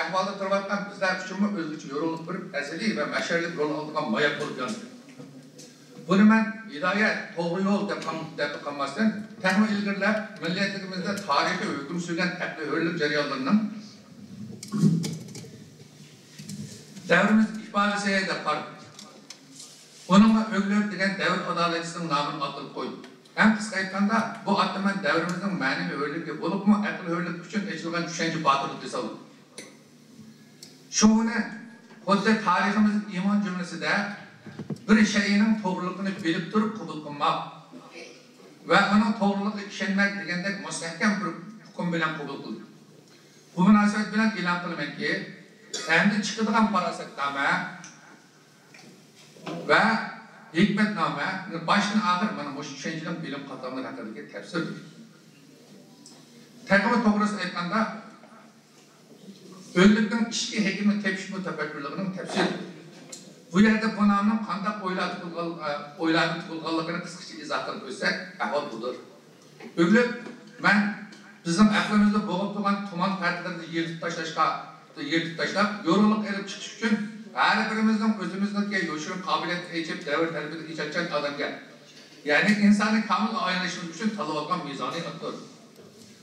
ahvolda turayotgan bizlar uchun o'zgacha yo'rg'ilib turib, asaliy va masharlik rol olgan moyak bo'lib yonadi. Buni men hidoyat, to'g'ri yo'l deb qolmasdan, tahmi ilgirlab millatligimizda tarixiy hukm sürgan aqli hurlik jarayonlarining davrimiz ifodasi deb qarab, bununla o'glab degan davr adolatchisining nomini atilib qo'ydi. Hem qisqa aytganda bu atman davrimizning ma'naviy hurligi bo'libmi aqli hurlik uchun echilgan tushuncha botirlik desaldi. Shuni xuddi tariximiz iymon jumlasida bir shayning to'g'riligini bilib turib qabul qilmoq va uning to'g'riligiga ishonmak degandek mustahkam bir hukm bilan qabul qildi. Bu munosabat bilan e'lon qilamanki, endi chiqadigan farosatnoma va hikmatnoma başdan ağır mana bu tushunchaning bilim qatomlari haqidagi tafsirdir. Taqva to'g'risida aytganda o'zlikning ishki hikmi tepish mutafakkurligining tafsiridir. Bu yerda bu nomning qanday o'ylanib qilganligini qisqacha izoh qilib o'tsak, ahvol budur. O'ylab men bizning aqlimizda bo'g'ib turgan tuman partiyalarni yirtib tashlab, yo'rg'iliq elib chiqish uchun her birimizden özümüzdeki yoşun kabiliyet geçip devir terbiyeti geçecek adamga, yani insanın kamil ayrılışımız için tanıvalgan mizani aktör.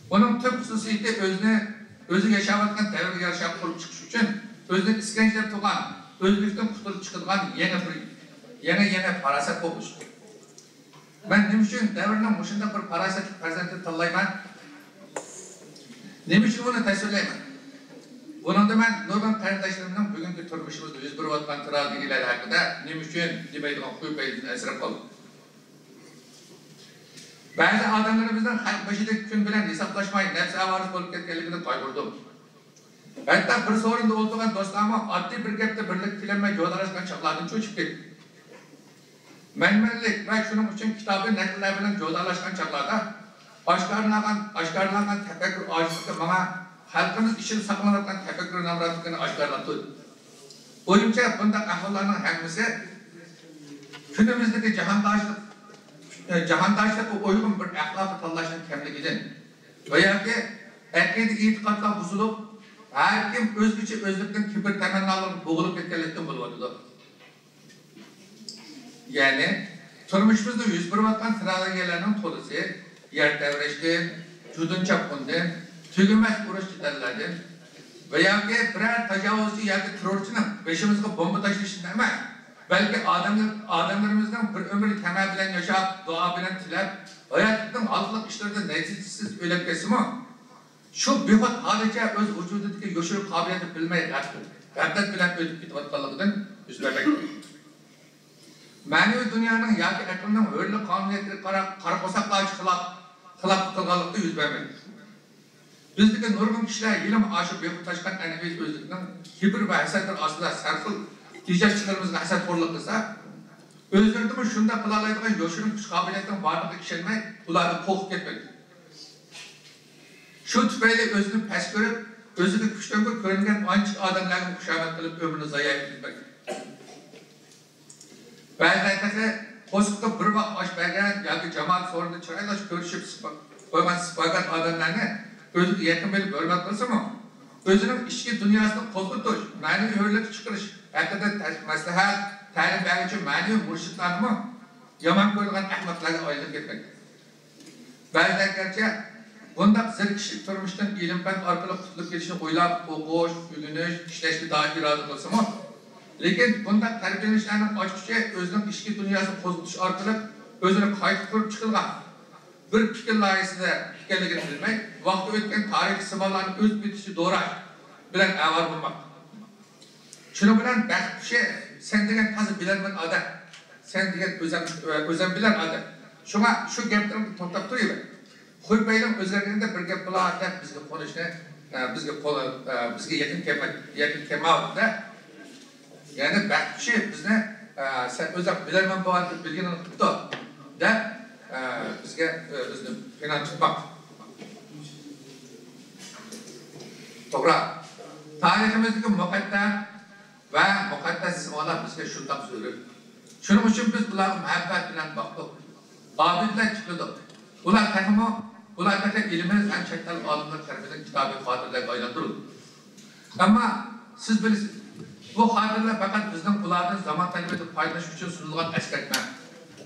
Bunun tüm hususiyeti özü yaşamaktan devir yaşayıp kurup çıkış için özünü iskenceler tuğan, özlükten kurtulup çıkılgan yeni paraset olmuştur. Ben demişim devirden başında bir paraset prezenti tanılayman, demişim bunu tesirleyman. Bunun da ben Nurban kardeşlerimden bugünkü turmuşumuzda 101 vatkan tragediyalar hakkında nima uchun demaydigan qo'yib qo'yishni asrab qoldim. Ba'zi odamlarimizdan xalq boshidagi kun bilan hisoblashmay nafs avariz bo'lib ketganligini qayg'urdim. Hatta bir so'rinda o'tirgan do'stlarim oddiy bir gapda birlik tilanmay jo'dalashgan chaqlardan cho'chib ketdi. Manmanlik va shuning uchun kitobi naqllar bilan jo'dalashgan chaqlarda oshkorlangan tafakkur ojizligi menga halkımız için saklanırken tefekkür namratlıkını aşkarlattı. Oyunca bunda ahvallarının hangisi günümüzdeki cahandaşlık uygun bir ahlakı tallaşın kemligidir. Veya ki erkeği itikatla bozulup her kim özgüçü özlükten kibir temennalarını boğulup etkiletten bulmadıdır. Yani turmuşumuzda 101 vatkan stratejilerinin tolusu yer devreşti, cudun çapkundu, tügümez uğraş giderlerdi. Veya ki birer tecavüzcü ya da terörçünün peşimizde bomba taşıyışında ama belki adamlarımızdan bir ömür temel bilen yaşayıp, dua bilen tilep, hayatlıktan altılık işlerde neticesiz ölüp kesim o. Şu bihut halice öz vücudundaki yoşuruk kabiliyeti bilmeyi gaflet bilen ödüp gitvatkallıktan üstlermektir. Manevi dünyanın ya ki aklının öyle kanuniyetleri karakosaklaşı kılap kılgalıkta yüz vermektir. Bizdeki nurgun kişiler ilim aşıp yapıp taşıkan enevi özlükten kibir ve hasetler aslında sarkıl ticaret çıkarımızda haset koruluklısa özlerimi şunda kılalaydıgan yoşunun güç kabiliyetten varlığı kişilenmek bunları kokup ketmek. Şu tüpeyle özünü pes görüp özünü güçten görüngen ançık adamlarını kuşamet kılıp ömrünü zayi etmek. Bazıları koskutta bir bak baş bergen ya ki cemaat sorununda çıraylaş görüşüp koyman sıfakat adamlarını özü yakın bilip ölmek olsa mı? Özünün işki dünyasını kozgutuş, manevi hürlük çıkırış, hakikaten maslahat, talim vermek için manevi mürşitlerini yaman koyulgan ahmaklarla ayrılıp gitmek. Bazıları gerçi bunda zir kişilik turmuştan ilim ben arkalık tutulup geçişini oylap, okuş, ülünüş, işleşki dahi iradet olsa mı? Lekin bunda terbiyelenişlerinin açıkça özünün işki dünyasını kozgutuş arkalık özünü kayıt kurup çıkılgan. Bir fikir layihasida ekanligini bilmay, vaqti o'tgan tarix simalarning o'z bitishi doğru bilan avar bo'lmoq. Shuning bilan baxtli kishi sen degan hozir bilarman odam, sen degan o'zim bilan odam. Shunga shu gaplarni to'xtab turayman. Qo'ybaylar o'zlariga bir gap bo'lar bizga qolishni, bizga yaqin kelmoqda. Ya'ni baxtli kishi bizni sen o'zim bilarman deb bilganini qildi. Da bizga o'zini finan tutmoq. To'g'ri. Tariximizdagi muqaddas va muqaddas sifatlar bizga shunday so'zlaydi. Shuning uchun biz ularni muhabbat bilan boqdik. Obidlar chiqdi. Ular ilmimiz ham chet el olimlar tarafidan kitobiy xotirlarga aylantirildi. Ama siz bilirsiniz, bu hadirler fakat bizden ulardan zaman talebeti paylaşmak için sunulgan eskertme.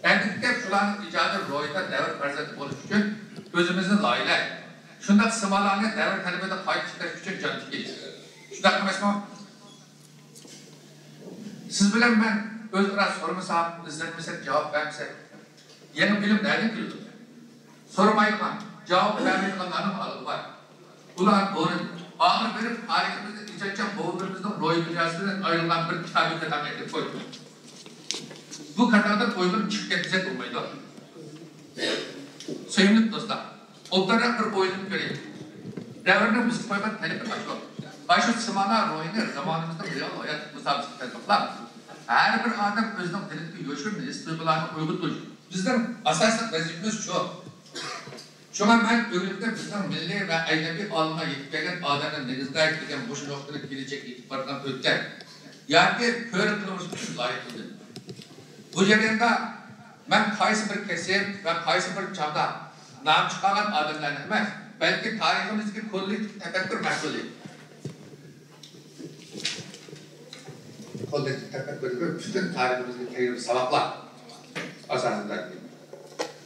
Elbette şuların icadı royda devir farzatı oluş için özümüzün layıklar. Şundak sımalarını devir talebeti paylaşmak için can tikeyiz. Şundak mı? Siz bilen ben özgüra sormasam, izletmesek, cevap vermesek, yeni bilim nereden geliyor? Sormayla cevap vermeyeceklerin alığı var. Ulan doğru. Ağır verip tarihimizde icatçı boğulduğumuzda Roy Dünyası'ndan ayrılan bir kitabı kadar edip koyduk. Bu kadarda oyunun çıkıp bize olmaydı. Sevimli dostlar, onlara bir oyunun göreyim. Devrinin bizi koymak talep başlıyor. Başlıyor sımalar Roy'un zamanımızda real hayat müsabısı toplar. Her bir adam özünün dilini yoşurdu, istihbalarını uygun duyuyor. Bizden asasın vazifemiz şu. Şuna ben ölümde bizden milli ve aynevi alına yetkigen adamın denizde giden boş noktada gelecek itibardan ötken. Yani körü kılımız için layıklıdır. Bu yerinde ben kaysı bir kesim ve kaysı bir çağda nam çıkaran adamlar hemen belki tarihimizdeki kolektif tefekkür mesulü. Kolektif tefekkür bütün tarihimizdeki tecrübe sabahlar asasında.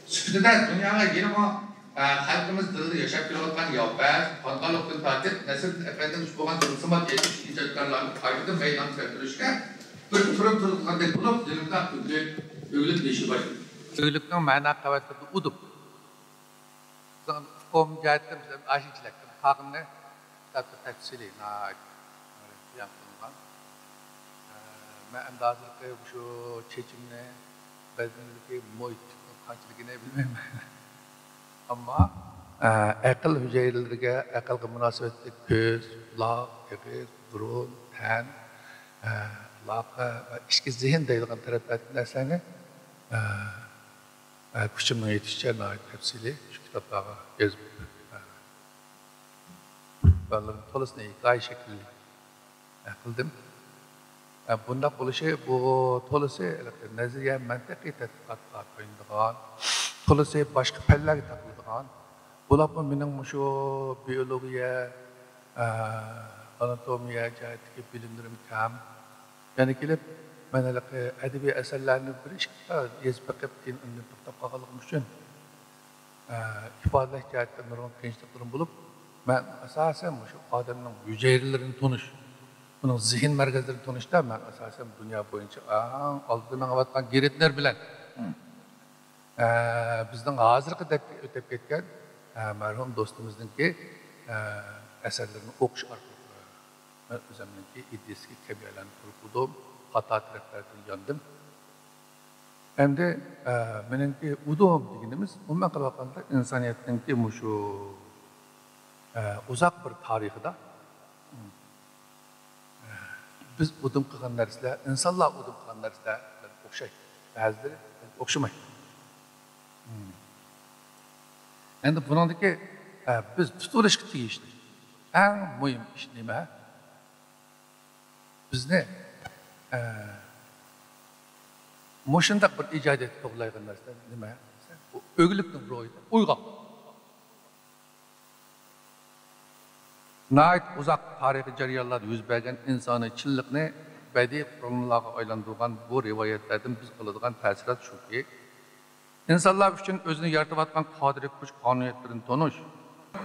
Sütüde dünyaya yeni o halkımız dilinde yaşayıp yürüyen yavber, pantaloktan tatip, Nesir Efendimiz boğan tılsımat yetmiş icatlarlarını kaybedip meydan götürüşken bir turum tılganda bulup dilimden öğülük değişi başlıyor. Öğülükten mana kavvetleri udup. Kom cahattan bize aşıcılıktan hakını kitapta tefsili naat yankılgan. Ben endazılıkta şu çeçimle bedenindeki muhit kaçlıkını bilmem. Ama akıl hücrelerine, akılga münasebetli göz, kulak, göz, burun, ten, içki zihin deyilgen taraflardan dersene küçümden yetişeceğine ait tefsili şu kitaplara yazıp onların tolusunu gayet şekilli kıldım. Bundan oluşu bu tolusu nazariye mantıki tatbikat oyunduğun tolusu başka pellerge takıldığın bular benim şu biyolojiye anatomiye cihetki bilimlerim tam yani gelip ben edebi eserlerini bir işkide yazıp bakıp ünlü tutup kalkalım için ifade cihetten nurun gençliklerini bulup ben esasen şu adamın hücrelerini tanış bunun zihin merkezlerini tanışta ben esasen dünya boyunca aldığımdan avatkan geretler bilen bizden hazırkı ötep ketken merhum dostumuzun ki eserlerini okuş arkalığı özümdeki iddiski kebiyelerini kurkuldum hata taraflardan yandım hem de benimki udum dediğimiz umman kalbakanda insaniyetin ki şu uzak bir tarihi da biz udum kılgan dersler insanlar udum kılgan dersler okşay bazıları okşamay endi buningdagi biz tutulishga tegishli eng muhim ish nima bizni mushundaq bir ijodiyat to'g'laydigan narsa nima bu o'g'likning ro'yida uyg'oq nayt uzoq tarixiy jarayonlarda yuz bergan insoniy chinliqni badiiy qurilmalarga aylantirgan bu rivoyatlardan biz qiladigan ta'sirat shuki İnsanlar üçün özünü yaratıyatqan qadiri kuch qonuniyatlarini tonish,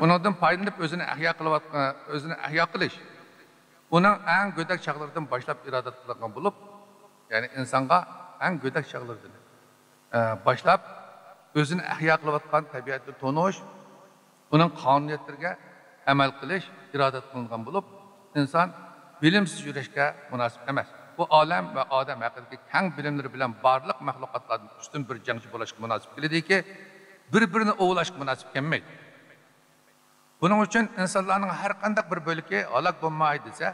undan foydalanib özünü ihya qilish, uning eng go'dak chaqlardan boshlab iroda qilgan bo'lib, ya'ni insonga eng go'dak chaqlardan boshlab özünü ihya qilayotgan tabiatni tonish, uning qonuniyatlariga amal qilish iroda qilingan bo'lib, inson bilimsiz yurishga munosib emas. Bu alem ve adam haqidagi keng bilimleri bilen barliq mahlukatlardan üstün bir jangchi bo'lishga munosib keladiki, bir-birini ovlashga munosib kelmaydi. Buning uchun insonlarning har qanday bir bo'ligi halok bo'lmaydi desa,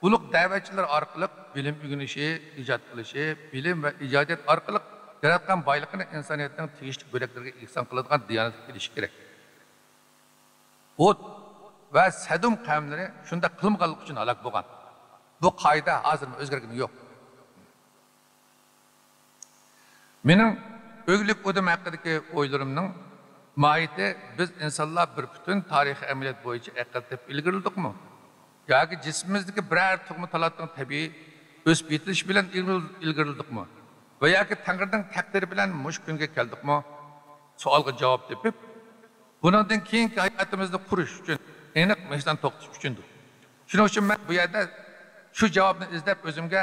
ulug' da'vatchilar orqali bilim o'rganishi, ijod qilishi, bilim va ijodiyat orqali yaratgan boyligini insoniyatning tegishli bo'laklariga ihson qiladigan diyonat kelishi kerak. O't va Sadum qavmlari shunda qilmaganlik uchun halok bo'lgan. Bu kayda hazır mı? Özgürlüğün yok. Benim ögülük odum hakkındaki oylarımın mahiyeti biz insanlar bir bütün tarihi ameliyat boyunca akıl tep ilgirildik mi? yoki jismimizdagi biror tug'ma talatning tabiiy o'sib yetilishi bilan ilgariladikmi va yoki Tangrining taqdiri bilan mush kunga keldikmi? Savolga javob topib, bundan keyingi hayotimizni qurish uchun aniq mehdan to'xtatish uchundir. Shuning uchun men bu yerda shu javobni izlab o'zimga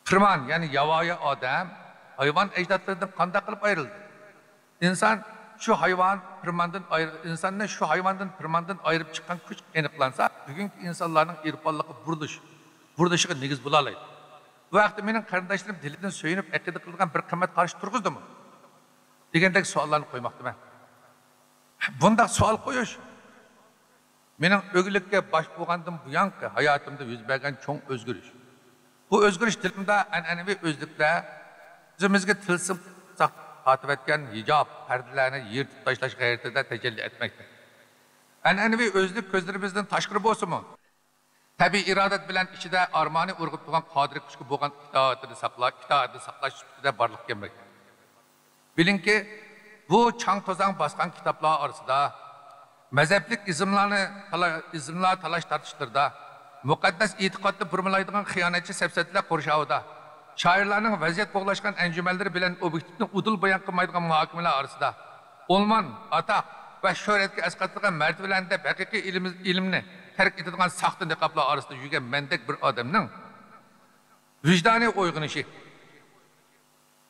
firman, ya'ni yovvoyi odam hayvon ajdodlaridan qanday qilib ayrildi? İnsan şu hayvan firmandan insonni shu hayvondan firmandan ayirib chiqqan kuch aniqlansa, bugungi insonlarning irqonligi burilishiga negiz bo'la oladi. Bu vaqtda mening qarindoshlarim dilidan so'yinib aqida qilgan bir qimmat qarish turg'izdimi? Degandek savollarni qo'ymoqdaman. Bunday savol qo'yish mening o'g'likka bosh bo'lgandan buyongi hayotimda yuz bergan cho'ng o'zgarish. Bu o'zgarish dilimda an'anaviy o'zliklar o'zimizga tilsim tatib etgan hijob, pardalarni yirtib tashlash g'ayratida tajalli etmoqda. An'anaviy o'zlik ko'zlarimizdan tashqari bo'lsa-mu, tabiiy irodat bilan ichida armoni urg'ib turgan qodir kuchga bo'lgan itoatini saqlash ustida borliq kelmoqda. Bilingki, bu chang to'zon bosgan kitoblar orasida mazhablik izmlar talash tortishlarda muqaddas e'tiqodni burmalaydigan xiyonatchi safsatlar qurshovida shoirlarning vaziyat bog'lashgan anjumanlari bilan obyektivni udul bayon qilmaydigan muhokimalar orasida olmon, atoq va shuhratga asqattirgan martabalarida haqiqiy ilmni tark etadigan saxta niqoblar orasida yurgan mendek bir odamning vijdoniy uyg'onishi.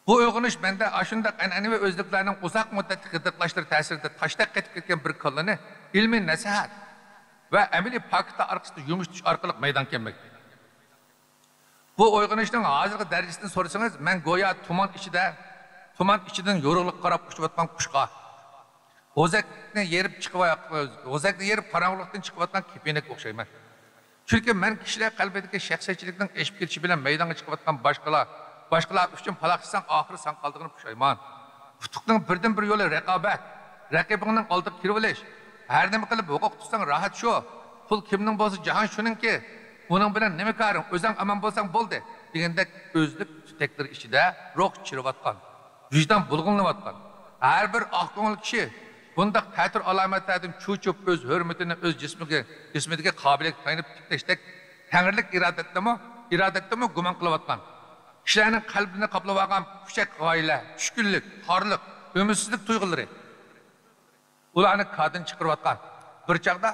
Bu uyg'onish menda ashunday an'anaviy o'zliklarning uzoq muddatli qidiqlashlari ta'sirida tashlab ketib ketgan bir kollani ilmiy nasihat va amaliy pakta orqasida yumishtish orqali maydon kelmoqda. Bu uyg'onishning hozirgi darajasini so'rasangiz, men go'yo tuman ichidan yorug'lik qarab uchayotgan qushqa, o'zakni yerib qorong'ulikdan chiqayotgan kepinak o'xshayman. Chunki men kishilar qalbidagi shaxsiyatchilikning eshib ketishi bilan maydonga chiqayotgan boshqalar uchun palaxsan oxiri san qoldig'ini pushaymon. Futuqning birdan bir yo'li raqobat, raqibingning oldiga kirib olish. Har nima qilib huquq tutsang rohat shu. Pul kimning bo'lsa jahon shuningki, uning bilan nima ko'ring, o'zing aman bo'lsang bo'ldi degandek o'zlik tutaklar ichida ruh chiriyotgan, vijdon bulg'unlayotgan har bir oqko'ngil kishi bundaq ta'tir alomatlardan cho'chib o'z hurmatini o'z jismiga qobiliyat qaynib tiklashdek tangrilik irodatdami gumon qilayotgan kishilarning qalbini qoplab olgan pushak g'oyalar, tushkunlik, xorliq, umidsizlik tuyg'ulari ularni qadin chiqarayotgan bir chog'da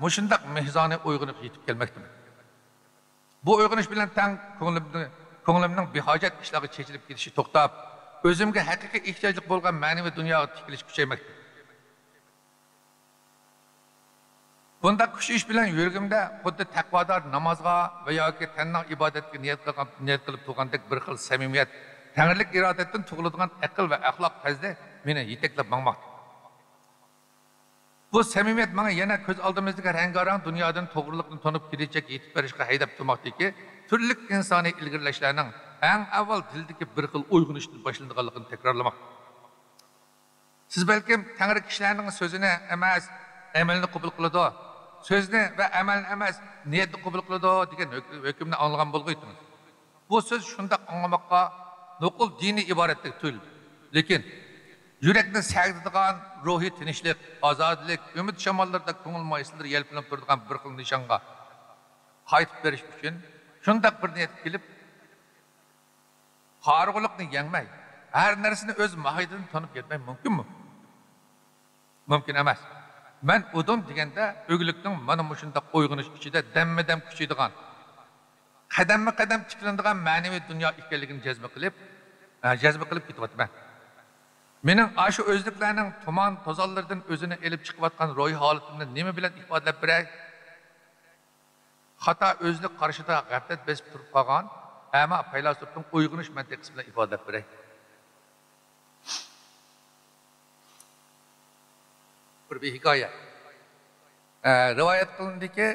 mushundaq mehzoni uyg'onib yetib kelmoqda. Bu uyg'onish bilan tang ko'nglimning behojat ishlarga chechilib ketishi to'xtab, o'zimga haqiqiy ehtiyojli bo'lgan ma'naviy dunyoga tikilish kuchaymoqda. Bunda kuchish bilan yuragimda xuddi taqvodor namozga va yoki tanning ibodatga niyat qilib turgandek bir xil samimiyat, tangrilik irodatdan tug'iladigan aql va axloq fazli meni yetaklab bormoqda. Bu samimiyat menga yana ko'z oldimizdagi rangarang dunyodan to'g'riliqni tonib kelajak yetib berishga haydab turmoqdaki, turli insoniy ilgirlashlarning eng avval dildagi bir xil uyg'onishdan boshlanganligini takrorlamoqda. Siz balkim tangri kishilarning so'zini emas, amalni qabul qiladi, so'zni va amalni emas, niyatni qabul qiladi degan hukmni anglagan bo'lg'aydingiz. Bu so'z shunda anglamoqqa nuqul diniy iboratdek tuyuldi. Lekin yurakni sag'dadigan ruhiy tinchlik, ozodlik, umid shamollarida ko'ngil moysillar yelpinib turadigan bir xil nishonga qaytib berish uchun shunday bir niyat kelib, qorg'uliqni yengmay, har narsani o'z mohiyatidan tanib ketmay mumkinmi? Mumkin emas. Men udum deganda o'g'likning mana shunday uyg'onish ichida damma-dam kuchaydigan, qadamma-qadam tiklanadigan ma'naviy dunyo ekanligini jazba qilib ketyapman. Mening ashu o'zliklarning tuman tozonlardan o'zini elib chiqayotgan ro'y holatimni nima bilan ifodalab beray? Xato o'zlik qarshida g'aflat besib turib qolgan, ammo faylosufning uyg'onish mantiqasi bilan ifodalab beray. Bir hikoya. Rivoyat qilindiki,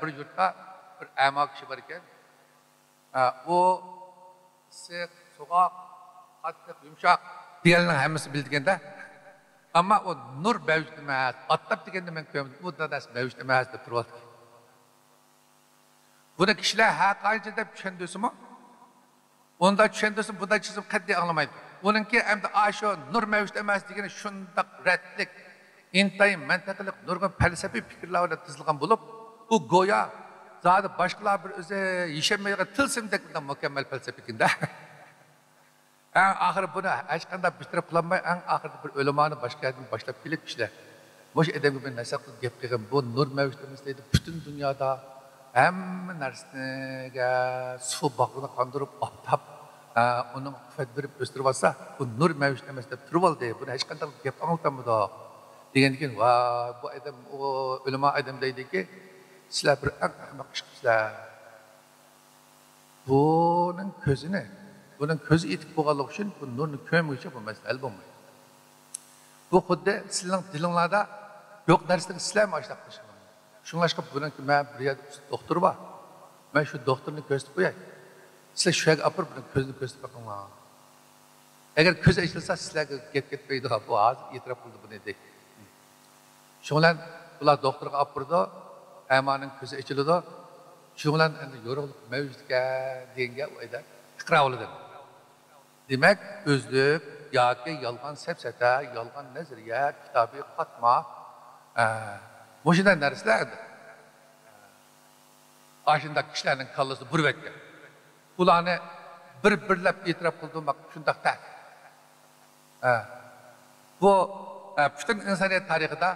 bir yurtda bir ammo kishi bor ekan. U issiq, so'g'oq, qattiq, yumshoq deganlarning hammasi bildiganda, ammo u nur mavjud emas, ottab deganda men ko'rdim, u dadasi mavjud emas deb turibdi. Buni kishilar haqancha deb tushundisimi? Unda tushundisi bunda chizim qat'iy anglamaydi. Onunki hamda asho nur mavjud emas degani shundaq ratlik, intayın mantıqlıq nurgun felsefi fikirler ile tızılgan bulup, bu goya zaten başkalar bir öze yişemeyge tılsımdek bir mükemmel felsefekinde. En ahir bunu aşkında bitirip kullanmay, en ahirde bir ölümanı başka yerden başlayıp bilip işte. Boş edem gibi nesaklı geplerin bu nur mevcudumuzda bütün dünyada hem nersine su bakını kandırıp ahtap onun kuvvet verip östürüp alsa bu nur mevcudumuzda turval diye bunu aşkında gep anlatamıdı. Diyen bu adam o ölüma adam deydi ki sizler bir ahmak işler. Bunun közü itip boğalık için bu nurun kömüğü bu mesele bulmayı. Bu xuddi sizning dilinglarda yo'q narsani sizlar mashaq qilishing. Shunga chiqib buniki men bir yerda doktor bor. Men shu doktorni ko'rsatib qo'yay. Sizlar shu yerga olib borib ko'zni ko'rsatib boqinglar. Agar ko'z ochilsa sizlarga gap ketmaydi. Bu hozir e'tirof qildi buni deb. Shu bilan ular doktorga olib bordi. Amaning ko'zi ochildi. Shu bilan endi yorug'lik mavjudga deganga o'yda iqro bo'ladi. Demak, o'zlik yoki yolg'on safsata, yolg'on nazariya, kitobiy qatma, mushunday narsalar ashunda kishilarning kallasi burib etgan. Ularni bir-birlab e'tirof qildirmoq shundaqda. Bu butun insoniyat tarixida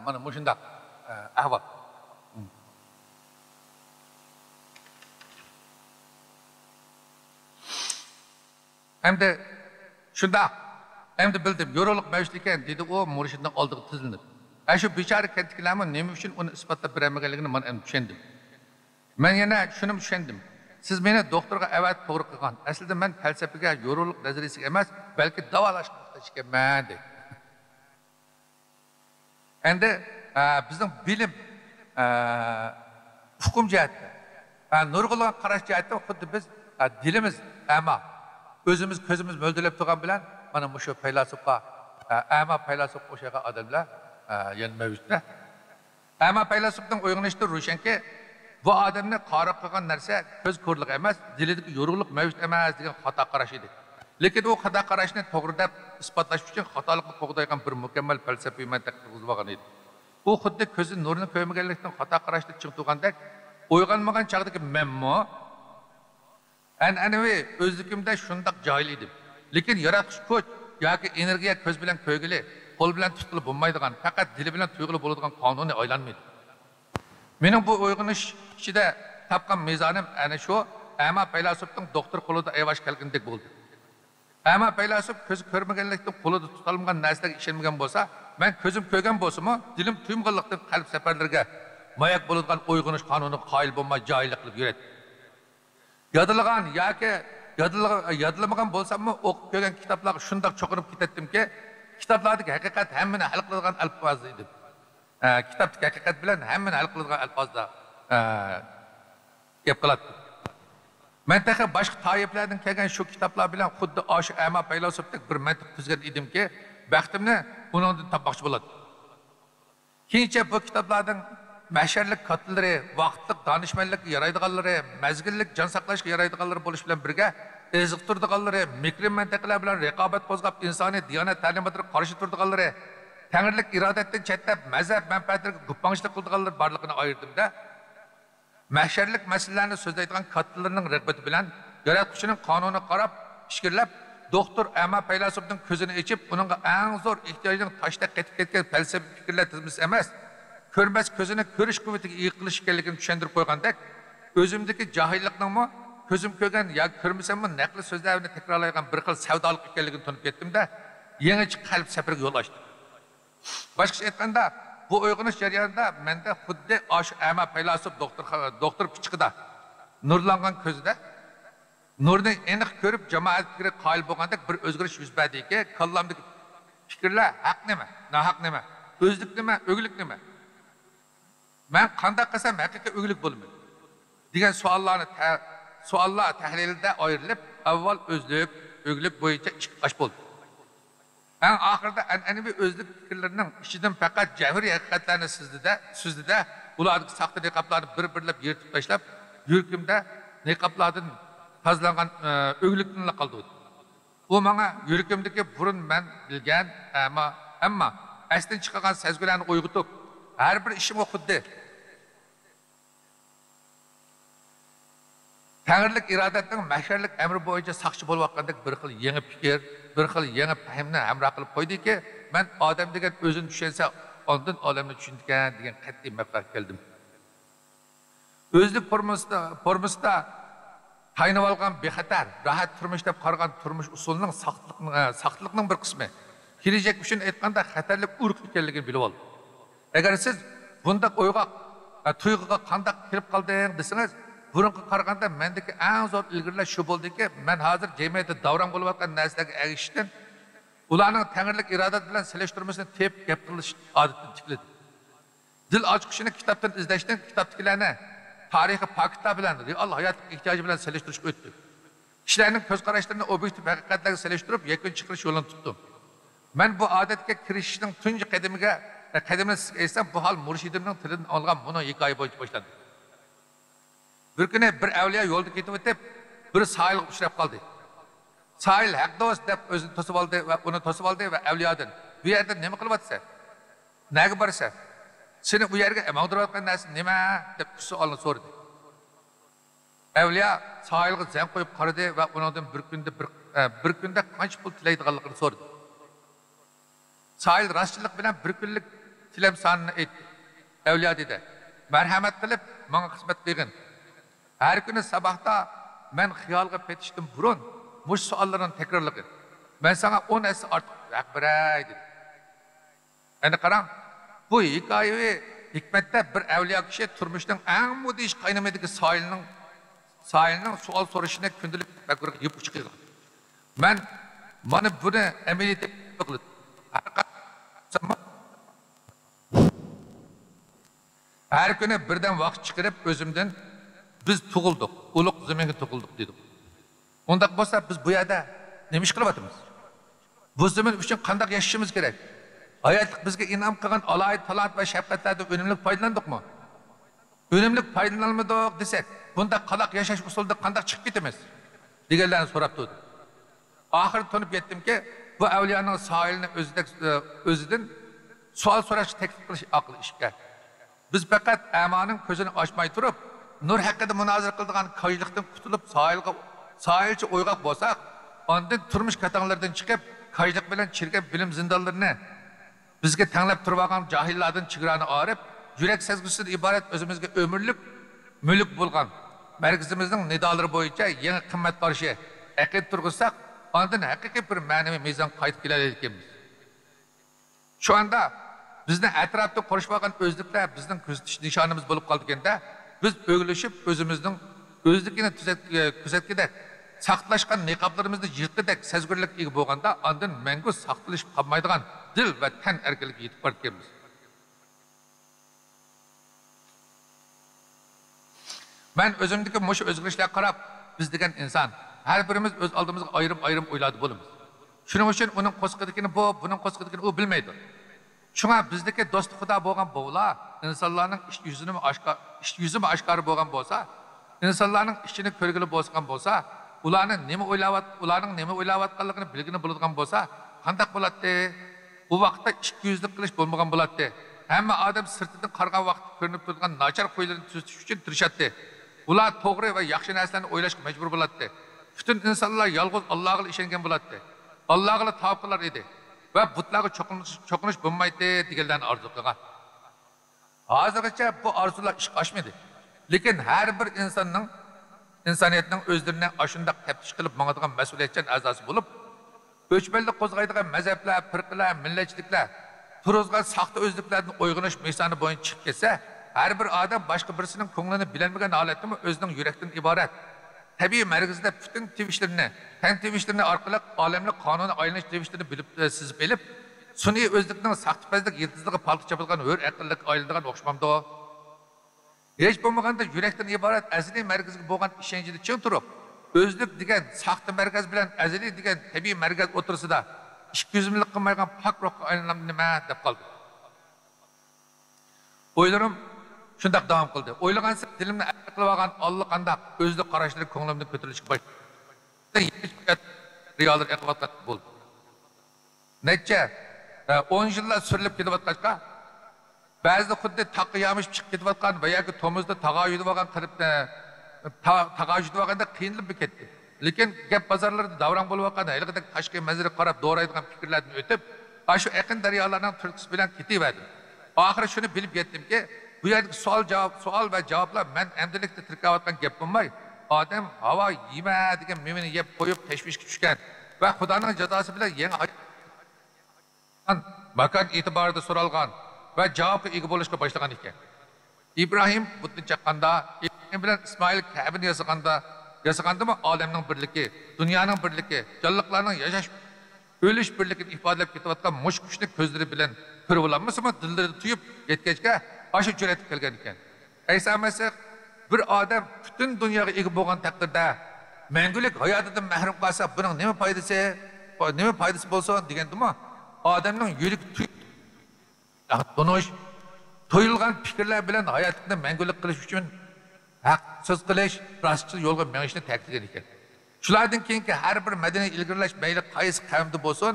mana mushundaq ahvol. Hamda shunda endi bildim, yorug'lik mavjud ekan dedi u murshidning oldiga tizilib. Shu bechora kentliklarni nima uchun uni isbotlab beramaganligini men endi tushundim. Men yana shuni tushundim. Siz meni doktorga avat to'g'ri qilgan. Aslida men falsafaga, yorug'lik nazariyasiga emas, balki davolashga muhtoj ekanman dedi. Endi bizning bilim hukm jihatda, nurg'ulgan qarash jihatda xuddi biz dilimiz ama özümüz közümüz möldürlep turgan bilen mana şu faylasufqa ama faylasuf o'shaga odamlar yana mavjudda. Ama faylasufning uyg'unishida ro'shanki bu odamni qora qilgan narsa ko'z ko'rlik emas, dilidagi yorug'lik mavjud emas degan xato qarash edi. Lekin u xato qarashni to'g'ri deb isbotlash uchun xatolikni qo'g'daygan bir mukammal falsafiy mantiq tug'izib olgan edi. U xuddi ko'zi nurni ko'rmaganlikdan xato qarashda chiqib turgandek, uyg'onmagan chog'dagi memmo an'anaviy o'zligimda shundoq joyli edim. Lekin yaratish kuch yoki energiya ko'z bilan ko'gili, qo'l bilan tutilib bo'lmaydigan, faqat dil bilan tuyg'ili bo'ladigan qonunni aylanmaydi. Mening bu uyg'onish ichida topgan mezonim ana shu ama faylasufning doktor qo'lida ayvash kelgandek bo'ldi. Ama faylasuf ko'zi ko'rmaganlikdan qo'lida tutilgan narsaga ishonmagan bo'lsa, men ko'zim ko'rgan bo'lsa-mu, dilim tuymaganlikdan qalb safarlarga mayak bo'ladigan uyg'onish qonuni qoyil bo'lmay joyli qilib yuradi. Yodilgan yoki yodilmagan bo'lsam-mu, o'qib ko'rgan kitoblarga shundoq cho'qinib ketdimki, kitoblardagi haqiqat hammani hal qiladigan alfaz edi. Kitobdagi haqiqat bilan hammani hal qiladigan alfozda gap qiladi. Men taqa boshqa toiflardan kelgan shu kitoblar bilan xuddi o'sha ama faylasufdek bir mantiq tuzgan edimki, baxtimni uningdan topmoqchi bo'ladi. Keyincha bu kitoblardan mahsharlik katlari, vaqtlik danishmanlikka yaraydiganlari, mazgillik jon saqlashga yaraydiganlari bo'lish bilan birga eziq turdiganlari, mikro mintaqalar bilan raqobat qo'zg'ab insoniy diyonat ta'limotiga qarshi turdiganlari, tangrilik irodatdan chetda mazhab manfaatlarga gupangchilik qildiganlar borligini ayirdim-da. Mahsharlik masalalarni so'zlaydigan katlarning rag'bati bilan yaratuvchining qonuni qarab, fikrlab, doktor ama faylasufning ko'zini ochib, uningga eng zo'r ehtiyojning tashlab ketib ketgan falsafiy fikrlar tizmisi emas, ko'rmas ko'zini ko'rish quvvatiga yiqilish ekanligini tushuntirib qo'ygandek, o'zimdagi johillikningmi, ko'zim ko'rgan yoki ko'rmasammi naqli so'zlarni takrorlaydigan bir xil savdolik ekanligini tunib ketdim-da, yangicha qalb safariga yo'l ochdim. Boshqacha aytganda, bu uyg'onish jarayonida menda xuddi o'sha ama faylasuf doktor pichiqida nurlangan ko'zida nurni aniq ko'rib jamoat fikri qoyil bo'lgandek bir o'zgarish yuz berdiki, kallamdagi fikrlar haq nima, nohaq nima, o'zlik nima, o'g'lik nima? Men qanday qilsam haqiqiy o'g'lik bo'lmaydi degan savollar tahlilida ayrilib, avval o'zlik, o'g'lik bo'yicha ikki bash bo'ldi. En ahirda an'anaviy o'zlik fikrlarining ichidan faqat javriy haqiqatlarni sizdida ularning saxta niqoblarni bir-birlab yirtib tashlab, yuragimda niqoblardan tozlangan o'g'likni qoldirdi. Bu menga yuragimdagi burun men bilgan ammo esden çıkan sezgilerini uygutuk. Her bir işim okuddu. Tağırlık iradetin mahşerlik emri boyunca sakçı bolvakkandaki bir xil yeni fikir, bir xil yeni fahimni hamroh qilib qo'ydi ki, ben odam degan o'zini tushunsa, ondan olamni tushungan degan qat'iy maqsadga keldim. O'zlik formasida tayinib olgan bexatar, rahat turmush deb qaragan turmush usulining saqtliqning bir qismi. Kelajak uchun aytganda xatarlik urq ekanligini bilib ol. Agar siz bunday o'yga, tuyg'uga qanday kelib qolding desangiz, burunga qaraganda mendagi eng zo'r ilgirlash shu bo'ldiki, men hozir jamiyatda davron bo'layotgan narsalarga erishishdan ularning tangirlik irodat bilan selishtirmasini tep gap qilish odatini tikladi. Dil ochqishini kitobdan izlashdan kitobdagilarni tarixiy faktlar bilan real hayot ehtiyoji bilan selishtirishga o'tdi. Kishilarning ko'z qarashlarini obyektiv haqiqatlarga selishtirib, yakun chiqarish yo'lini tutdim. Men bu odatga kirishishning tunji qadamini esa bu hol murshidimning tilidan olgan buni hikoya bo'yicha boshlandi. Bir kuni bir avliyo yo'lda ketib o'tib, bir sohilga uchrab qoldi. Sohil haqdos deb o'zini to'sib oldi va uni to'sib oldi va avliyodan bu yerda nima qilyapsan? Nega borsan? Seni bu yerga mag'durayotgan narsa nima deb savolni so'radi. Avliyo sohilga zam qo'yib qaradi va undan bir kunda qancha pul tilaydiganligini so'radi. Sohil rostchilik bilan bir kunlik tilam sonini aytdi. Avliyo dedi: "Marhamat qilib, menga xizmat qilgin. Her günü sabahta ben xiyalga petiştim burun, muş suallarını tekrarlayın. Ben sana 10 es artık akbiray dedim. Yani karan, bu hikayeyi hikmette bir evliya kişi turmuştan en mudiş kaynamadaki sahilinin sual soruşuna kündülük bakırık yapıp çıkıyor. Ben bana bunu emeliyete bakıldı. Her günü birden vakit çıkarıp özümden biz tug'ildik, ulug' zaminga tug'ildik dedik. Unda bo'lsa biz bu yerda nima ish qilyapmiz? Bu zamin uchun qanday yashashimiz kerak? Hayotlik bizga inom qilgan aloyid talant va shafqatlardan unumli foydlandikmi? Unumli foydalanmadik desak, bunda qaloq yashash usulida qanday chiqib ketamiz? deganlarni so'rab turdi. Oxiri tunib yetdimki, bu avliyoning sohilni o'zidan savol so'rash taklif qilish aql ishga. Biz faqat amoning ko'zini ochmay turib, nur hakkında münazara kıldığın kayıcılıktan kutulup sahilçi uygak bolsak, ondan turmuş katanlardan çıkıp kayıcılık bilen çirken bilim zindanlarını bizge tanlap turbagan cahillardan çıgıranı ağırıp, yürek sezgisinden ibaret özümüzge ömürlük, mülük bulgan merkezimizin nidaları boyunca yeni kıymet karşı eklet turguzsak, ondan hakiki bir manevi mizan kayıt kilerlikimiz. Şu anda bizden etrafta konuşmagan özlükler bizden nişanımız bulup kaldıkında, biz ögülüşüp özümüzün özlükini küzetkide saktlaşkan niqablarımızda yırtıdak sezgürlük iyi boğanda ondan mengu saktılışıp kalmaydıgan dil ve ten erkelik yetip barkemiz. Ben özümdeki muşu özgürlüşler qarab, biz degen insan her birimiz öz aldığımızda ayrım oyladı bolumuz. Şunun için onun qo'sqidikini bu, bunun qo'sqidikini o bilmeydi. Şuna bizdeki dost xudo bo'lgan bo'lar, insonlarning ish yuzimi oshkori bo'lgan bo'lsa, insonlarning ishini ko'rgili bo'lgan bo'lsa, ularning nima o'ylayotganligini bilgini bo'ladigan bo'lsa, qanday bo'ladi? Bu vaqtda ikki yuzlik qilish bo'lmagan bo'ladi. Hamma odam sirtidan qargan vaqt ko'rinib turgan nachar qo'ylarni tuzish uchun tirishadi. Ular to'g'ri va yaxshi narsalarni o'ylashga majbur bo'ladi. Bütün insonlar yolg'iz Allohga ishongan bo'ladi. Allohga tavab qilar edi. Ve butlarga çokunuş bulmaydı deganlarni arzu qilgan. Hozirgacha bu arzular ish oshmadi. Lekin har bir insoniyatning o'zlarini ashundaq taftish qilib mangadigan mas'uliyatchan a'zosi bo'lib, o'chmanlik qo'zg'aydigan mazhablar, firqalar, millatchiliklar, turuzgan saxta o'zliklarni uyg'unish misoni bo'yicha chiqib ketsa, har bir odam boshqa birisining ko'nglini bilmagan holatda o'zining yurakdan iborat. Tabii merkezde bütün twitchlerini, ten twitchlerini arkalık, alemlik kanunu aylanish twitchlerini bilip, suni özlükten sahtipazlık, yıldızlığı paltı çapılgan, hör akıllık ayrıldıgan okşamamda o. Hiç bulmaganda yürekten ibaret azili merkezde boğan işencide çın turup, özlük degen, sahtı merkez bilen azili degen tabii merkez otursa da, işgüzümlük kılmaygan pak rohka aylanam nima dep kaldı. Oylarım, şundak devam kıldı. Oylagansa dilimni akıllı vagan Allah kandak özlük qarashları ko'nglimdan ko'tarilishga başladı. Reallar aqbatlar bo'ldi. Necha 10 yillar surilib ketayotganqa, ba'zida xuddi taqqa yamishib chiqib ketayotgan va yoki tomizda tag'a yutib olgan qiribda tag'a yutib olganda qiynalib ketdi. Lekin gap bozorlarda davron bo'layotgan, haliqidek tashqi manzara qarab do'raydigan fikrlardan o'tib, shu yaqin daryolarning turkisi bilan ketaverdim. Oxiri shuni bilib yetdimki, bu yerdagi savol va javoblar men endilikda tirkayotgan gap bo'lmay, odam havo yema degan memini yeb qo'yib tashvishga tushgan va Xudoning jazosi bilan yangi makon e'tiborida so'ralgan va javobga ega bo'lishga boshlagan ekan. İbrahim butni chaqqanda, Ibrahim bilan Ismoil Ka'bani yasagandimi olamning birligi, dunyoning birligi, jonliqlarning yashash, o'lish birligini ifodalab ketayotgan mush kuchni ko'zlari bilan ko'rib olammasmi, dillari tuyib yetgachga ashu jur'atga kelgan ekan. Aysa Masih bir odam butun dunyoga ega bo'lgan taqdirda mangulik hayotidan mahrum qolsa, buning nima foydasi bo'lsa degandimi? Odamning yurak to'yilgan fikrlar bilan hayotini mangulik qilish uchun haq so'z qilish, rostchi yo'lga menishni ta'kidlagan ekan. Shulardan keyingi har bir madaniy ilgirlash mayli qaysi qavmda bo'lsin,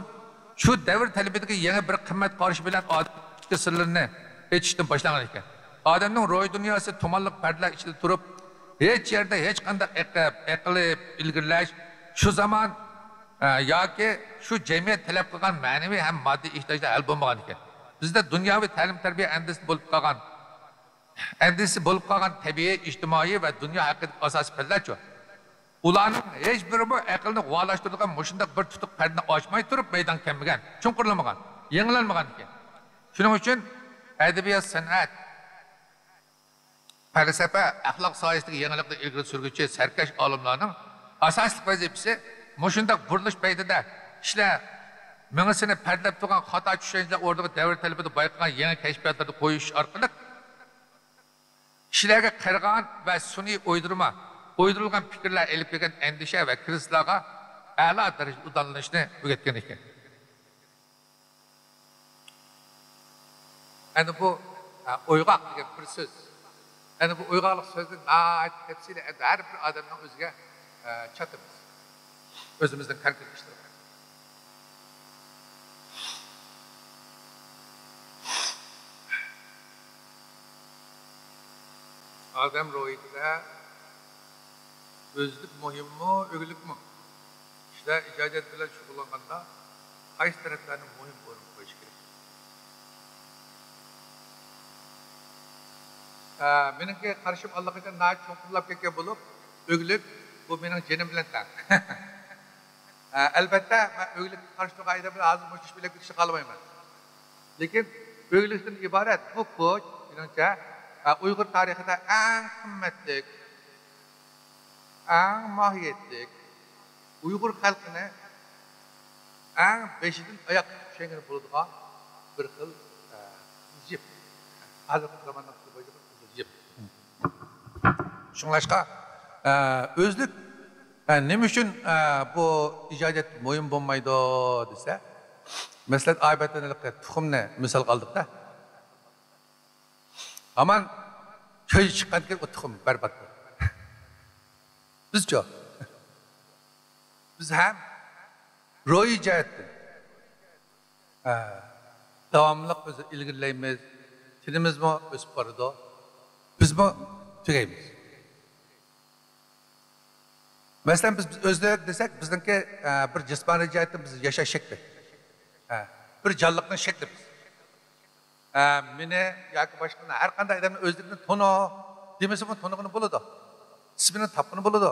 shu davr talabidagi yana bir qimmat qarish bilan odamning sirlarini aytishdan boshlagan ekan. Odamning ro'y dunyosi tumanliq pardalar ichida turib, hech yerda hech qanday aqli ilgirlash shu zaman yoki shu jamiyat talab qilgan ma'naviy ham moddiy ehtiyojlar hal bo'lmagan ekan. Bizda dunyoviy ta'lim tarbiya andisi bo'lib qolgan tabiiy, ijtimoiy va dunyo haqidagi asosiy fanlarchi. Ularning hech biri bu aqlni g'olashtiradigan mushundaq bir tutuq pardani ochmay turib maydon kelmagan, chunqurlamagan, yangilanmagan ekan. Shuning uchun adabiyot, san'at, falsafa, axloq sohasidagi yangilikni ilgari surguvchi sarkash olimlarning asosiy vazifasi mushundaq burilish paytida ishlar mingisini pardlab turgan xato tushunchalar o'rniga davr talabida bayqagan yangi kashfiyotlarni qo'yish orqali kishilarga qirg'an va sun'iy o'ydirilgan fikrlar elib kelgan andisha va krizlarga a'lo darajada udonlanishni o'rgatgan ekan. Ana bu o'yg'oq degan bir so'z. Ana bu o'yg'oqlik so'zni tafsili har bir odamning o'ziga chatimiz. O'zimizdan konkret ishlar. Adam ro'yida o'zlik muhimmi, o'g'likmi? Ishlar ijodiyat bilan shug'ullanganda qaysi taraflarni muhim o'rin qo'yish kerak? Meningki qarashim allaqachon cho'nqurlab ketgan bo'lib, o'g'lik bu mening jinim bilan tang. Albatta, men o'g'likka qarshi turgan bilan hozir mushtish bilan ketishni qolmayman. Lekin o'g'likdan iborat bu kuch, meningcha Uyg'ur tarixida eng qimmatli, eng mohiyatli Uyg'ur xalqini eng beshidan oyoq tushangani bo'ladigan bir xil jip. Hozirgi zamonda jip. Shunglashqa o'zlik nima uchun bu ijodiyat muhim bo'lmaydi desa, masalan, aybatlanlikqa tuxumni misol qildik-da. Aman köy çıkan ki o tuxum berbat. Bizce biz hem ro'y jihatdan davomli o'zi ilgirlaymiz, tilimizmi o'sib boradi, bizmi tugaymiz. Masalan, biz o'zlik desak, bizningki bir jismoniy jihatdan biz yashash shakli, bir jonliqning shakli. Meni yoki boshqa har qanday odamning o'zligini to'ni demasam to'nig'ini bo'ladi. Ismini topqini bo'ladi.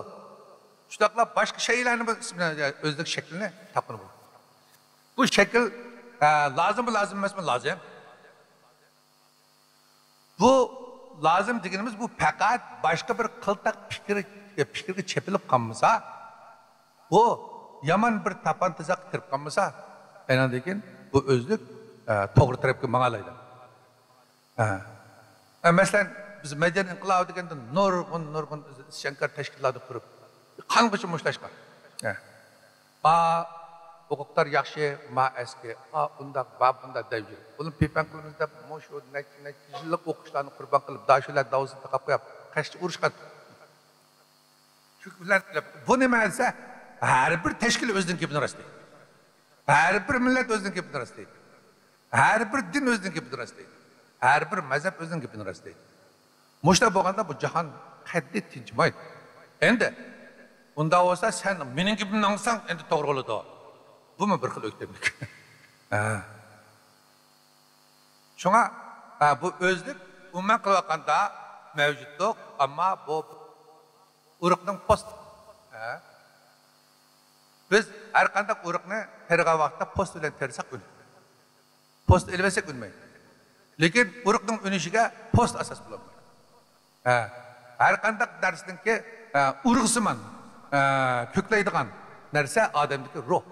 Shundoqlab boshqa shaylarni ismini o'zlik shaklini topqini bo'ladi. Bu shakl lozim emasmi? Lozim. Bu lozim deganimiz bu faqat boshqa bir qiltaq fikrga chepilib qolmasa, bu yomon bir tapan tizaq kirib qolmasa, aynan degan bu o'zlik to'g'ri tarafga mang'alaydi. Masalan, biz madaniyat inqilobi deganda nurg'un isyonkor tashkilotlar qurib, qangacha mushlashgan. Huquqlar yaxshi, ma eski, undaq, bundaq deb yurib. Buni pepan qilamiz deb, shu yillik o'qishlarni qurbon qilib, dashular davosini taqab qo'yib, qashchi urushgan. Shu bilan bu nima desa, har bir tashkil o'zining gapini rostlaydi. Har bir millat o'zining gapini rostlaydi. Her bir din özünün gapini rastlaydi. Her bir mezhep özünün gapini rastlaydi. Muşta bo'lganda bu jahon qat'iy tinchimaydi. Endi unda olsa sen mening gapimni olsang endi to'g'ri bo'ladi. Bu mu bir xil o'ktamlik? Şuna bu özlük umuman qilayotganda mavjudlik, ammo bu urug'ning post. Biz har qanday urug'ni tergan vaqtda post bilan tersak o'ladi. Post elvasak o'lmaydi. Lekin urug'ning unishiga post asos bo'ladi. Har qanday narsaniki urug'siman ko'klaydigan narsa odamniki ruh.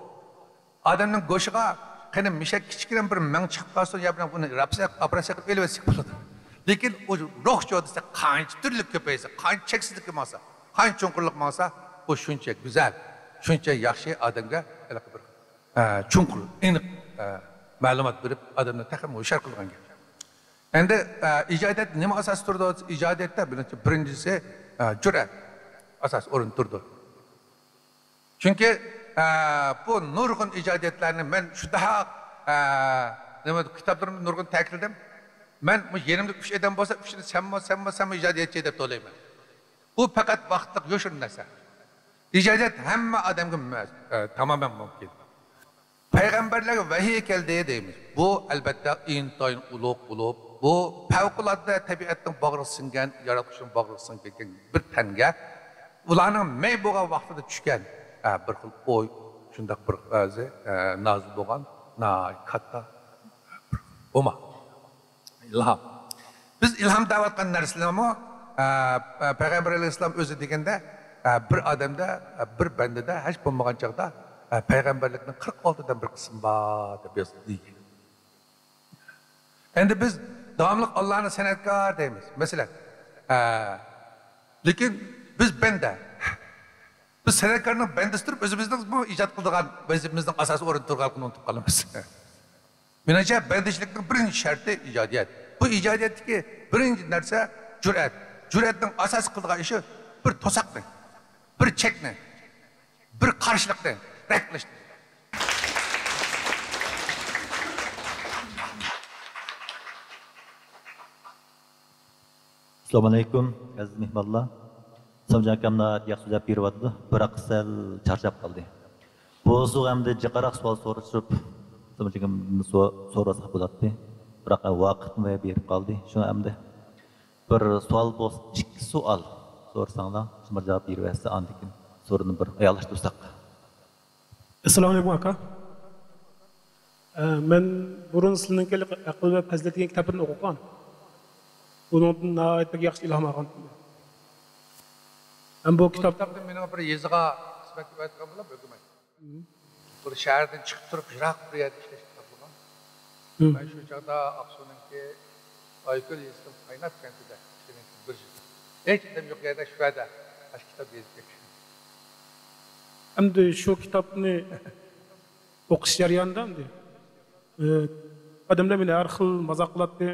Odamning go'shiga qani mishak kichkina bir ming chiqib qolsa, ya bilan buni rapsak, operatsiya qilib elvasak bo'ladi. Lekin o ruh jo'disa qancha turli ko'paysa, qancha cheksizlik bo'lsa, qancha chunqurlik bo'lsa, bu shuncha go'zal, shuncha yaxshi odamga bir chunqur, aniq ma'lumot berib odamni taxmin hushyor qilgan gap. Endi ijodiyat nima asos turdi? Ijodiyatda birinchisi jur'at asos o'rin turdi. Chunki bu nurg'un ijodiyatlarni men shu daha nima kitoblarimda nurg'un ta'kidladim. Men bu yerimda 3 odam bo'lsa, 3ni sen ijodiyatchi deb to'layman. Bu faqat vaqtlik yo'shin narsa. İcazet hamma odamga tamamen mümkün. Peygamberlerge vahiy keldi deymiz. Bu elbette intayin ulug' bo'lib, bu favqulodda tabiatning bag'ri singan, yaratuvchining bag'ri singan bir tanga ularning may bo'lgan vaqtida tushgan bir xil o'y, shunday bir ba'zi nozil bo'lgan, katta o'ma. İlham. Biz ilham davatgan narsalarmi Peygamber Aleyhisselam özü deganda bir adamda, bir bandada hech bo'lmagan chaqda payg'ambarlikning 46 dan bir qismi bor deb yozildi. Endi biz davomli Allohni san'atkor deymiz. Masalan, lekin biz banda. Biz san'atkorning bandasi turib o'zimizning bu ijod qilgan vazifamizning asosiy o'rin turganligini unutib qolamiz. Menimcha bandishlikning birinchi sharti ijodiyat. Bu ijodiyatdagi birinchi narsa jur'at. Jur'atning asosiy qilgan ishi bir to'saqni, bir chekni, bir qarshilikni rad qilish. Assalomu alaykum, aziz mehmonlar. Samjan akamna yaxshi so'zlab beryapti, biroq sal charchab qoldi. Bu so'g'amda jiqaroq savol so'rashib, Samjan akamni so'rasa bo'ladi. Biroq vaqtni berib qoldi. Shuni hamda bir savol bo'lsa, ikki savol so'rsanglar, shunga javob berversa, andikin so'rini bir ayolashtirsak. Assalomu alaykum aka. Men burun sizning aql va fazilat degan kitobni o'qigan. Bundan nəhayət yaxşı ilham alğan. Bu kitabda mening bir yeziga xizmat qilib bo'lib hukumat. Bir shahardan chiqib turib, yiroq bir yerda ishlash bo'lgan. Men shu chaqda Aqsu'ningki Aykul yezdim qaynab kentida ishlagan bir yer. Hech kim yo'q yerda shu yerda ash kitob yozib. Endi shu kitobni o'qish jarayonida odamlar meni har xil mazoq qiladi.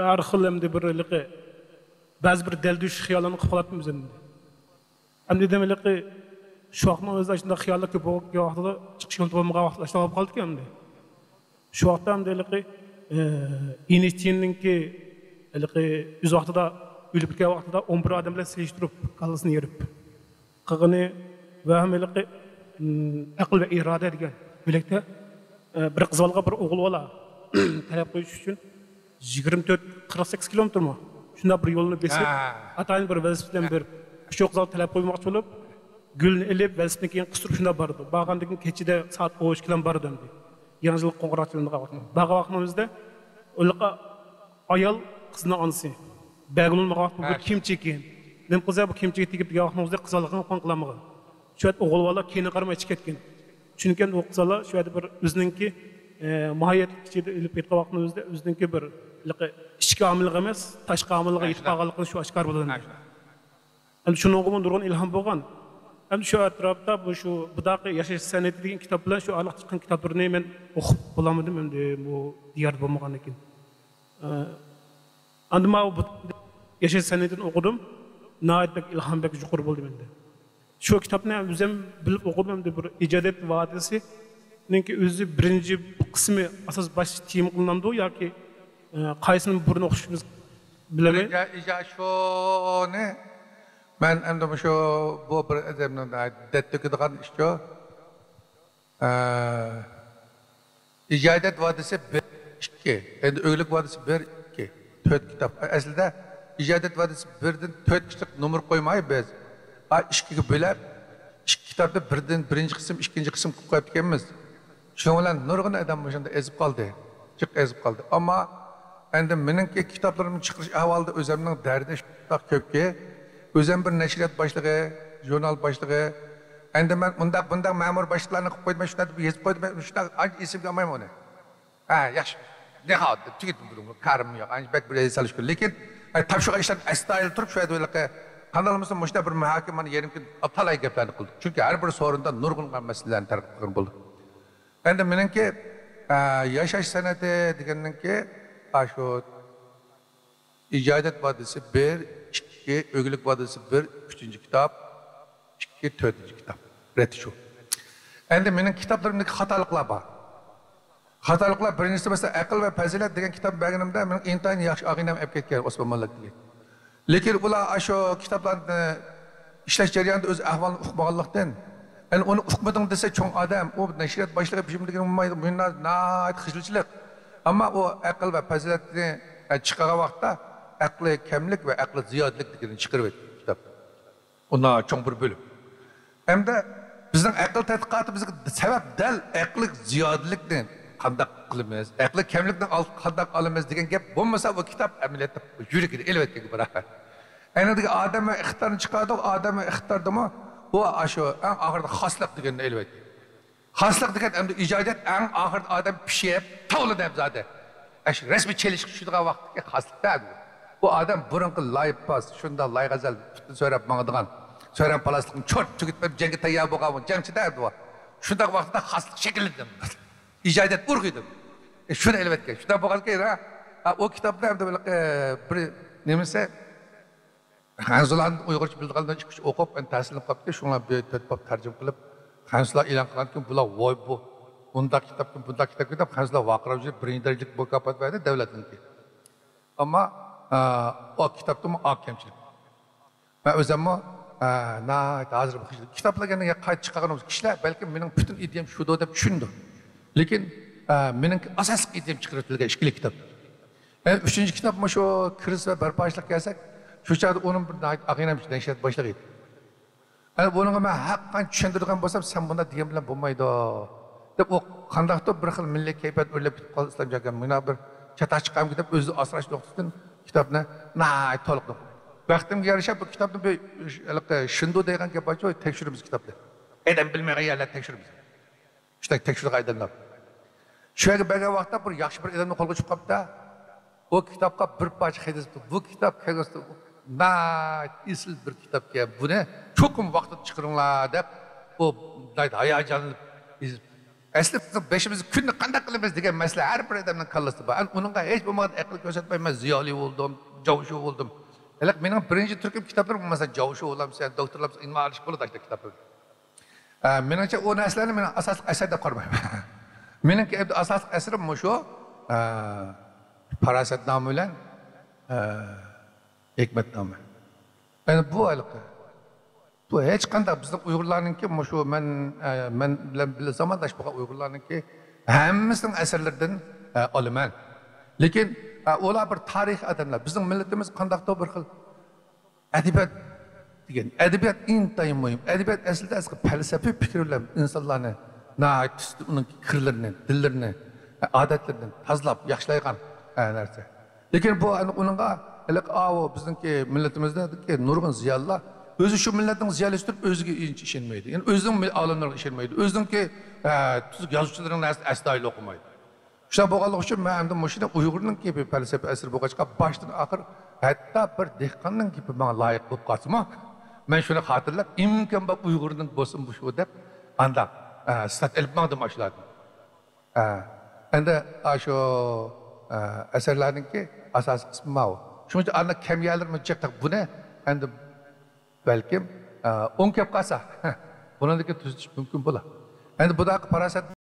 Her xillemde birlikte bazı bir delduş xiyalını qıpılatmız endi. Endi demek ki şu vaqtning o'zida shunday xiyollar ko'p bo'lgan vaqtida chiqish yo'li bo'lmagan vaqtlar ishlab qoldik endi. Shu vaqtda ham delik Einstein'ninki o'z vaqtida o'lib ketgan vaqtida 11 odam bilan selishtirib kallasini yerib. Qilgani va ham aql va iroda degan birlikte bir qiz bola bir o'g'il bola talab qo'yish uchun 24-48 kilometr mu? Şunda bir yolunu besip, atayın bir velosipeden bir çok zal talep koymak olup, gülünü elip, velosipeden keyin kıstırıp şunda bardı. Bağandaki keçide saat 13 kilometr bardı döndü. Yanıcılık konkuratçılığında vakitinde. Bağı vaktimizde, öyleka ayal kızına anısı. Bəğin olmağı vaktimde bu kim çekin. Nem kızya bu kim çekip tekip vaktimizde kızalıqını konkulamağı. Şu et oğul valla keyini karmaya çıketken. Çünkü o kızala şu et bir özününki mahiyet içinde elip etki vaktimizde özününki bir İçki amillik emas, taşqi amillikka yetib qolganligini shu oshkor bo'ladi. Endi shuni o'qigan turgan ilhom bo'lgan. Endi shu atrofda bu shu budaqa yashash san'ati degan kitob bilan shu aniq chiqqan kitoblarni men o'qib bo'lamadim endi bu diyor bo'lmagan ekan. Endi men bu yashash san'atini o'qidim. Nihoyatda ilhombek yuqori bo'ldi menda. Shu kitobni o'zim bilib o'qidim endi bir ijodiyat vadisi Niki özü birinci kısmı asas baş tiyim kılınandı yoki qaysini burun oquşimiz bilemey. Ya şunu ben endi şu bu bir adamın dettikidigan işçi. İcadet vadisi 1-2. Endi öylük vadisi 1-2. 4 kitap. Aslında icadet vadisi 1'den 4 kitap numar koymay biz. 2'ga böler. 2 kitapda birden birinci kısım, ikinci kısım koyup ekanmiz. Şunun bilan nurg'un adam o'shanda ezib qoldi. Jiq ezib qoldi. Ammo endi meningki kitoblarimni chiqarish ahvolida o'zimning dardi shundoq ko'pki, o'zim bir nashriyat boshlig'i, jurnal boshlig'i, endi men bundoq ma'mur boshliqlarni qilib qo'ydim, shunday deb yezib qo'ydim, shundoq esimga olmayman uni. Ha, yaxshi. Nihayat tugitdim buning karim yo'q. Ancha bak bir salish kerak. Lekin topshiriq ishlarni astoydil turib shu yerda kanalımızda müşte bir muhakimani yerimki atalay gaplarni qildik. Chunki har bir so'rinda nurg'un masalalarni tarqib qilgan bo'ldik. Endi meningki yashash san'ati degandanki shu ijodiyat vadisi 1, 2, o'g'lik vadisi 1, 3-chi kitob, 2, 4-chi kitob. Reti shu. Endi mening kitoblarimdagi xatoliklar bor. Xatoliklar birinchisi mesela aql va fazilat degan kitob berganimda mening intayin yaxshi og'inam olib ketgan Osmon Mollak degan. Lekin ular shu kitoblarni ishlash jarayonida o'z ahvolini uqmaganlikdan, yani onu uqmading desa cho'ng odam, u nashriyat boshlig'i pishimligini bilmaydi, bundan nahayat xijilchilik. Ammo u aql va fazilatni chiqargan vaqtda aqli kamlik va aqli ziyodlik deganini chiqarib o'tdi kitob. Undan cho'ng bir bo'lim. Hamda bizning aql tadqiqoti bizga sabab dal aqli ziyodlikdan qanday qilamiz, aqli kamlikdan qanday olamiz degan gap bo'lmasa bu kitob amaliyotda yuragini elbetga barabar. Aynadagi odam va ixtiyorni chiqardi, odam va ixtiyordimi bu shu eng oxirida xoslik deganni elbetga. Xoslik degan endi ijodiyat eng oxirida odam pishib, tavlada zodi. Shu rasmiy chelish tushadigan vaqtga xoslikda bu odam burunqi loypas, shunda loyg'azal tutun so'rab mangadigan, so'rab palaslikni cho't tugitib jangga tayyor bo'lgan jangchida bu. Shunda vaqtda xoslik shakllanadi. İcadet urguydu. Şunu elbette. Şuna bakalım ki o kitapta hem de bir nemese Hanzulan Uygurca bildiğinden çıkış okup ben tahsilini kaptı. Şuna bir tedbir tercüme kılıp Hanzulan ilan kılan ki bula vay bu. Bunda kitap kitap Hanzulan vakıravcı birinci derecelik bu kapat verdi devletin ki. Ama o kitapta mı ak kemçilik. Ben o zaman hazır bakıştım. Kitapla kendine kayıt çıkarganımız kişiler belki benim bütün ideyim şurada da düşündü. Lekin mening asosiy ideyam chiqaritilgan ikkili kitob. Uchinchi kitob shu kirish va barpochilik kelsak, shu chog'da uning bir aqinam nashriyat boshlig'i edi. Bunga men haqqan tushuntirgan bo'lsam, sen bunda degan bilan bo'lmaydi deb u qandaqdir bir xil milliy kayfiyat o'rlab ketib qoldi islom jamoat. Mana bir chata chiqqan deb o'zini asrash nuqtasidan kitobni to'liq. Vaqtimga yarasha bu kitobni shindu degan gap bor, tekshiramiz kitobni. Adam bilmagan yerlar tekshiramiz. İşte tekşürlük aydınlar. Şöyle belki vakti bir yaxşı bir adamın kolga çıkıp kapta, o kitapka bir parça hediyesi. Bu kitap hediyesi isil bir kitap ki bu ne? Çok mu vakti çıkarınlar deyip o hayacanlı izip. Aslında beşimiz günlük kandak kılımız diye mesela her bir adamın kallası var. Onunla hiç bulmadan akıl göstermeyim. Ben ziyali oldum, cavuşu oldum. Benim birinci Türk'üm kitaplarım mesela cavuşu oldum, sen doktorlarım, inma alış bulu da işte kitaplarım. Menimce o neslerini men asas eserde koymayım. Menimki asas eserim şu Parasetname ile Hikmetname. Yani bu alıkı. Bu hiç kanda bizim Uygurlarınki şu men bilen zamandaş bu Uygurlarınki hemimizin eserlerden alıman. Lekin olar bir tarih adamlar. Bizim milletimiz kandakta bir xil edebiyat edebiyat intayin mühim. Edebiyat aslında felsefi fikirler insanlarını, onun kirlerini, dillerini, adetlerini tazlap, yaxşılaygan narsa. Lekin bu onunla bizimki milletimizde nurgun ziyalılar özü şu milletin ziyalisi tutup özüge işenmeydi. Yani özünün alimlerine işenmeydi. Özünki yazıcıların asdayla okumaydı. İşte bu kadar için ben de Uygur'un gibi felsefi eseri bu kaçka baştan akır hatta bir dehkanın gibi bana layık olup kaçma. Ben şunu hatırlar, imkan bak Uygur'un bosun bu şu deyip anda stat elbmandım başladım. Anda şu eserlerinki asas kısmı o. Çünkü anda kemiyalar mı çıktık bu ne? Anda belki 10 kep kasa. Bunun da ki mümkün bula. Anda bu da paraset